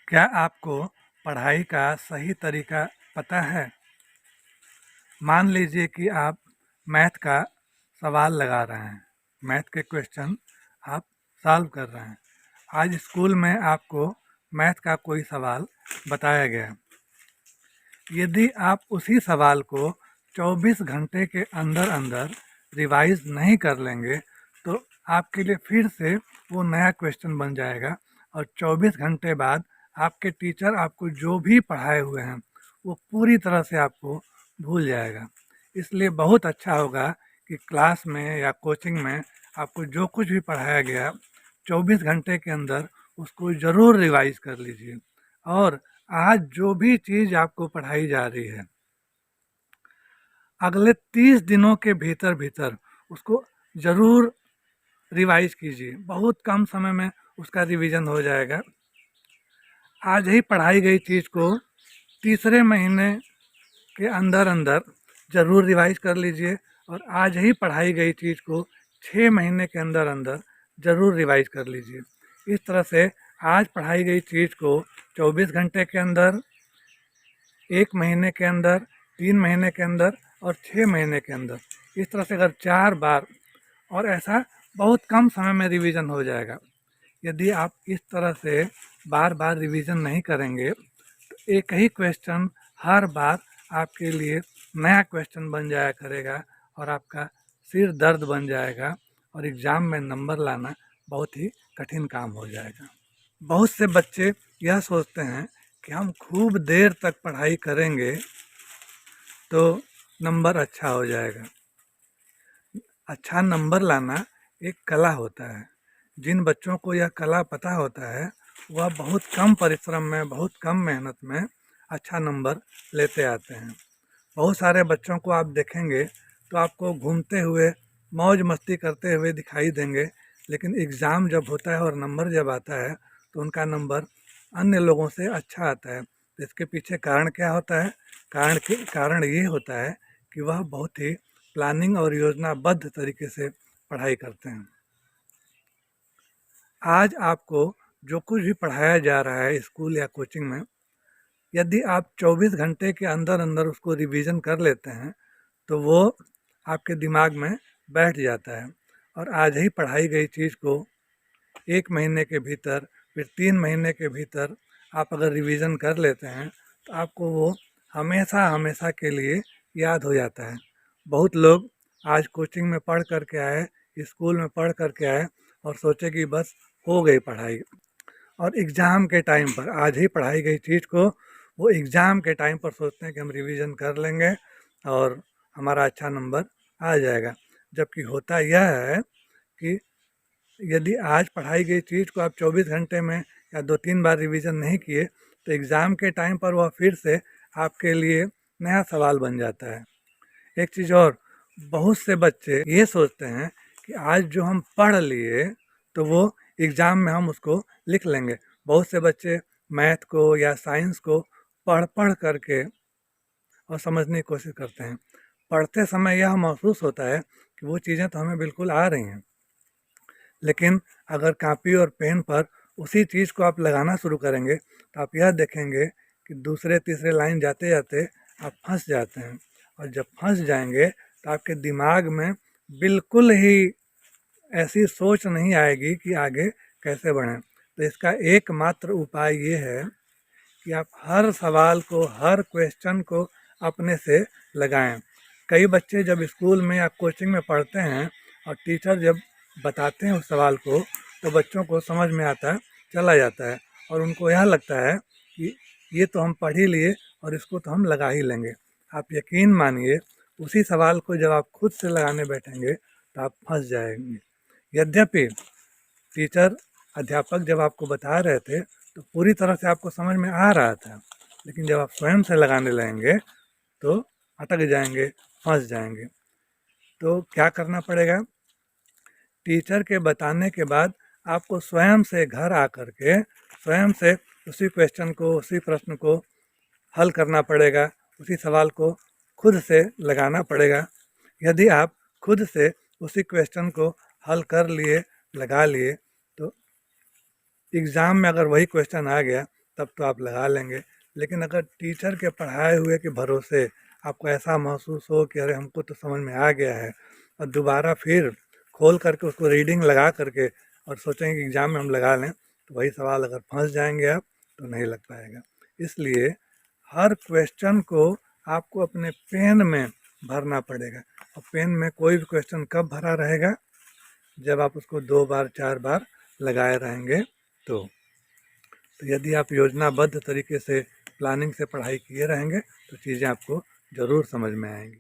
क्या आपको पढ़ाई का सही तरीका पता है? मान लीजिए कि आप मैथ का सवाल लगा रहे हैं, मैथ के क्वेश्चन आप सॉल्व कर रहे हैं। आज स्कूल में आपको मैथ का कोई सवाल बताया गया। यदि आप उसी सवाल को 24 घंटे के अंदर अंदर रिवाइज नहीं कर लेंगे तो आपके लिए फिर से वो नया क्वेश्चन बन जाएगा और 24 घंटे बाद आपके टीचर आपको जो भी पढ़ाए हुए हैं वो पूरी तरह से आपको भूल जाएगा। इसलिए बहुत अच्छा होगा कि क्लास में या कोचिंग में आपको जो कुछ भी पढ़ाया गया 24 घंटे के अंदर उसको ज़रूर रिवाइज कर लीजिए। और आज जो भी चीज़ आपको पढ़ाई जा रही है अगले 30 दिनों के भीतर भीतर उसको ज़रूर रिवाइज कीजिए। बहुत कम समय में उसका रिवीजन हो जाएगा। आज ही पढ़ाई गई चीज़ को तीसरे महीने के अंदर अंदर ज़रूर रिवाइज कर लीजिए और आज ही पढ़ाई गई चीज़ को 6 महीने के अंदर अंदर ज़रूर रिवाइज कर लीजिए। इस तरह से आज पढ़ाई गई चीज़ को 24 घंटे के अंदर, 1 महीने के अंदर, 3 महीने के अंदर और 6 महीने के अंदर, इस तरह से अगर 4 बार और ऐसा बहुत कम समय में रिवीजन हो जाएगा। यदि आप इस तरह से बार बार रिवीजन नहीं करेंगे तो एक ही क्वेश्चन हर बार आपके लिए नया क्वेश्चन बन जाया करेगा और आपका सिर दर्द बन जाएगा और एग्ज़ाम में नंबर लाना बहुत ही कठिन काम हो जाएगा। बहुत से बच्चे यह सोचते हैं कि हम खूब देर तक पढ़ाई करेंगे तो नंबर अच्छा हो जाएगा। अच्छा नंबर लाना एक कला होता है। जिन बच्चों को यह कला पता होता है वह बहुत कम परिश्रम में, बहुत कम मेहनत में अच्छा नंबर लेते आते हैं। बहुत सारे बच्चों को आप देखेंगे तो आपको घूमते हुए, मौज मस्ती करते हुए दिखाई देंगे, लेकिन एग्ज़ाम जब होता है और नंबर जब आता है तो उनका नंबर अन्य लोगों से अच्छा आता है। तो इसके पीछे कारण क्या होता है? कारण ये होता है कि वह बहुत ही प्लानिंग और योजनाबद्ध तरीके से पढ़ाई करते हैं। आज आपको जो कुछ भी पढ़ाया जा रहा है स्कूल या कोचिंग में, यदि आप 24 घंटे के अंदर अंदर उसको रिवीजन कर लेते हैं तो वो आपके दिमाग में बैठ जाता है। और आज ही पढ़ाई गई चीज़ को 1 महीने के भीतर, फिर 3 महीने के भीतर आप अगर रिवीजन कर लेते हैं तो आपको वो हमेशा हमेशा के लिए याद हो जाता है। बहुत लोग आज कोचिंग में पढ़ कर के आए, स्कूल में पढ़ कर के आए और सोचे कि बस हो गई पढ़ाई, और एग्ज़ाम के टाइम पर आज ही पढ़ाई गई चीज़ को वो एग्ज़ाम के टाइम पर सोचते हैं कि हम रिवीजन कर लेंगे और हमारा अच्छा नंबर आ जाएगा। जबकि होता यह है कि यदि आज पढ़ाई गई चीज़ को आप 24 घंटे में या 2-3 बार रिवीजन नहीं किए तो एग्ज़ाम के टाइम पर वह फिर से आपके लिए नया सवाल बन जाता है। एक चीज़ और, बहुत से बच्चे ये सोचते हैं कि आज जो हम पढ़ लिए तो वो एग्ज़ाम में हम उसको लिख लेंगे। बहुत से बच्चे मैथ को या साइंस को पढ़ पढ़ करके और समझने की कोशिश करते हैं। पढ़ते समय यह महसूस होता है कि वो चीज़ें तो हमें बिल्कुल आ रही हैं, लेकिन अगर कापी और पेन पर उसी चीज़ को आप लगाना शुरू करेंगे तो आप यह देखेंगे कि दूसरे तीसरे लाइन जाते जाते आप फंस जाते हैं। और जब फंस जाएंगे तो आपके दिमाग में बिल्कुल ही ऐसी सोच नहीं आएगी कि आगे कैसे बढ़ें। तो इसका एकमात्र उपाय ये है कि आप हर सवाल को, हर क्वेश्चन को अपने से लगाएं। कई बच्चे जब स्कूल में या कोचिंग में पढ़ते हैं और टीचर जब बताते हैं उस सवाल को तो बच्चों को समझ में आता है, चला जाता है और उनको यह लगता है कि ये तो हम पढ़ ही लिए और इसको तो हम लगा ही लेंगे। आप यकीन मानिए, उसी सवाल को जब आप खुद से लगाने बैठेंगे तो आप फंस जाएंगे। यद्यपि टीचर, अध्यापक जब आपको बता रहे थे तो पूरी तरह से आपको समझ में आ रहा था, लेकिन जब आप स्वयं से लगाने लगेंगे तो अटक जाएंगे, फंस जाएंगे। तो क्या करना पड़ेगा? टीचर के बताने के बाद आपको स्वयं से घर आकर के स्वयं से उसी क्वेश्चन को, उसी प्रश्न को हल करना पड़ेगा, उसी सवाल को खुद से लगाना पड़ेगा। यदि आप खुद से उसी क्वेश्चन को हल कर लिए, लगा लिए, तो एग्ज़ाम में अगर वही क्वेश्चन आ गया तब तो आप लगा लेंगे। लेकिन अगर टीचर के पढ़ाए हुए के भरोसे आपको ऐसा महसूस हो कि अरे हमको तो समझ में आ गया है, और दोबारा फिर खोल करके उसको रीडिंग लगा करके और सोचेंगे कि एग्ज़ाम में हम लगा लें, तो वही सवाल अगर फंस जाएंगे आप तो नहीं लग पाएगा। इसलिए हर क्वेश्चन को आपको अपने पेन में भरना पड़ेगा, और पेन में कोई भी क्वेश्चन कब भरा रहेगा, जब आप उसको 2 बार 4 बार लगाए रहेंगे तो यदि आप योजनाबद्ध तरीके से प्लानिंग से पढ़ाई किए रहेंगे तो चीज़ें आपको ज़रूर समझ में आएंगी।